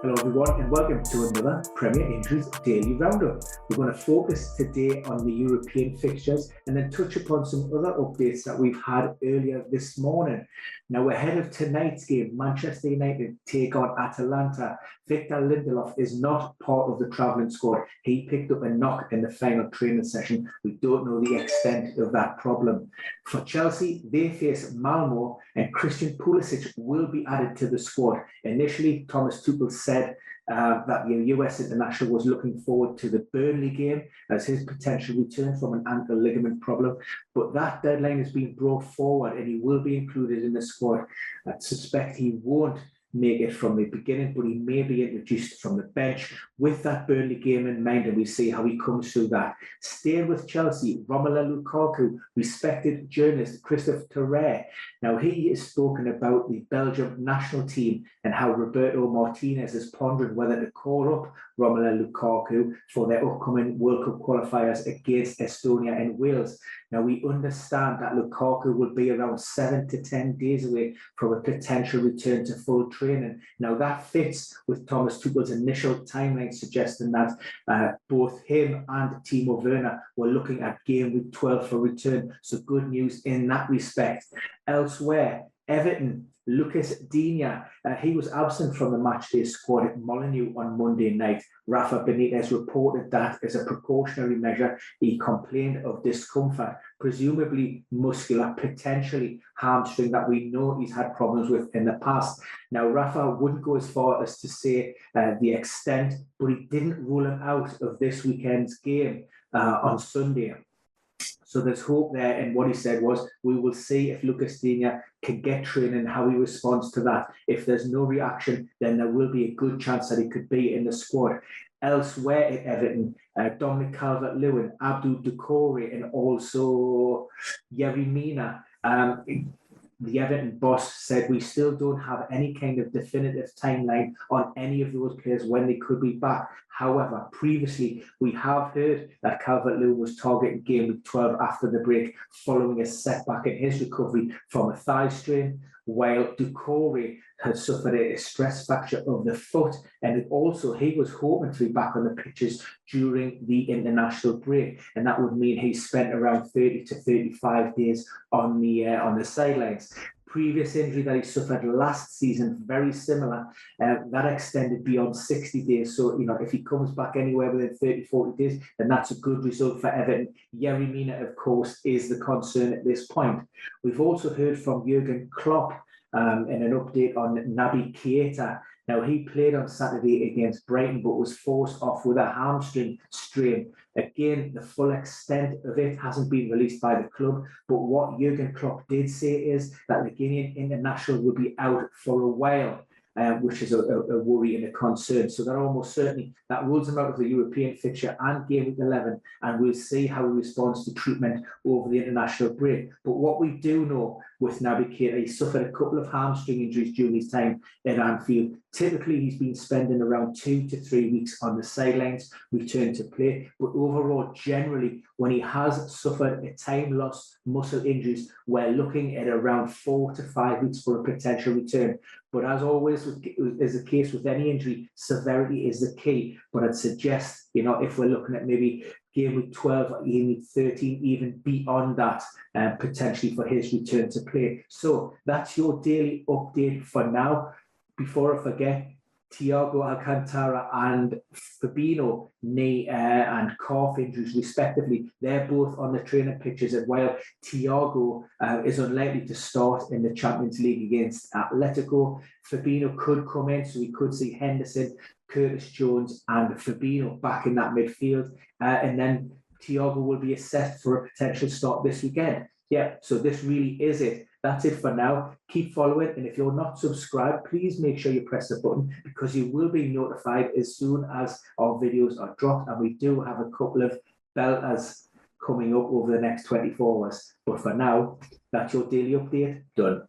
Hello everyone and welcome to another Premier Injuries Daily Roundup. We're going to focus today on the European fixtures and then touch upon some other updates that we've had earlier this morning. Now ahead of tonight's game, Manchester United take on Atalanta. Victor Lindelof is not part of the travelling squad. He picked up a knock in the final training session. We don't know the extent of that problem. For Chelsea, they face Malmo and Christian Pulisic will be added to the squad. Initially, Thomas Tuchel said that the US international was looking forward to the Burnley game as his potential return from an ankle ligament problem. But that deadline has been brought forward and he will be included in the squad. I suspect he won't make it from the beginning, but he may be introduced from the bench with that Burnley game in mind, and we see how he comes through that. Staying with Chelsea, Romelu Lukaku, respected journalist Christophe Terre. Now he has spoken about the Belgium national team and how Roberto Martinez is pondering whether to call up Romelu Lukaku for their upcoming World Cup qualifiers against Estonia and Wales. Now we understand that Lukaku will be around 7 to 10 days away from a potential return to full training. Now that fits with Thomas Tuchel's initial timeline suggesting that both him and Timo Werner were looking at game week 12 for return. So good news in that respect. Elsewhere, Everton, Lucas Digne, he was absent from the matchday squad at Molineux on Monday night. Rafa Benitez reported that as a precautionary measure, he complained of discomfort, presumably muscular, potentially hamstring that we know he's had problems with in the past. Now, Rafa wouldn't go as far as to say the extent, but he didn't rule him out of this weekend's game on Sunday. So there's hope there, and what he said was, we will see if Lucas Digne can get training, how he responds to that. If there's no reaction, then there will be a good chance that he could be in the squad. Elsewhere at Everton, Dominic Calvert-Lewin, Abdou Doucouré, and also Yerry Mina. The Everton boss said, we still don't have any kind of definitive timeline on any of those players when they could be back. However, previously, we have heard that Calvert-Lewin was targeting game week 12 after the break following a setback in his recovery from a thigh strain, while Doucouré had suffered a stress fracture of the foot, and also he was hoping to be back on the pitches during the international break, and that would mean he spent around 30 to 35 days on the sidelines. Previous injury that he suffered last season, very similar, that extended beyond 60 days. So, if he comes back anywhere within 30, 40 days, then that's a good result for Everton. Yerry Mina, of course, is the concern at this point. We've also heard from Jurgen Klopp in an update on Naby Keita. Now, he played on Saturday against Brighton, but was forced off with a hamstring strain. Again, the full extent of it hasn't been released by the club, but what Jurgen Klopp did say is that the Guinean international will be out for a while, which is a worry and a concern. So that almost certainly, that rules him out of the European fixture and game week 11, and we'll see how he responds to treatment over the international break. But what we do know with Naby Keita, he suffered a couple of hamstring injuries during his time at Anfield. Typically, he's been spending around 2 to 3 weeks on the sidelines, return to play. But overall, generally, when he has suffered a time-loss muscle injuries, we're looking at around 4 to 5 weeks for a potential return. But as always is the case with any injury, severity is the key. But I'd suggest, if we're looking at maybe game week 12 or game week 13, even beyond that, potentially for his return to play. So that's your daily update for now. Before I forget, Thiago Alcantara and Fabinho, knee and calf injuries respectively, they're both on the training pitches, and while Thiago is unlikely to start in the Champions League against Atletico, Fabinho could come in, so we could see Henderson, Curtis Jones and Fabinho back in that midfield, and then Thiago will be assessed for a potential start this weekend. Yeah, so this really is it. That's it for now. Keep following, and if you're not subscribed, please make sure you press the button, because you will be notified as soon as our videos are dropped, and we do have a couple of belters coming up over the next 24 hours. But for now, that's your daily update done.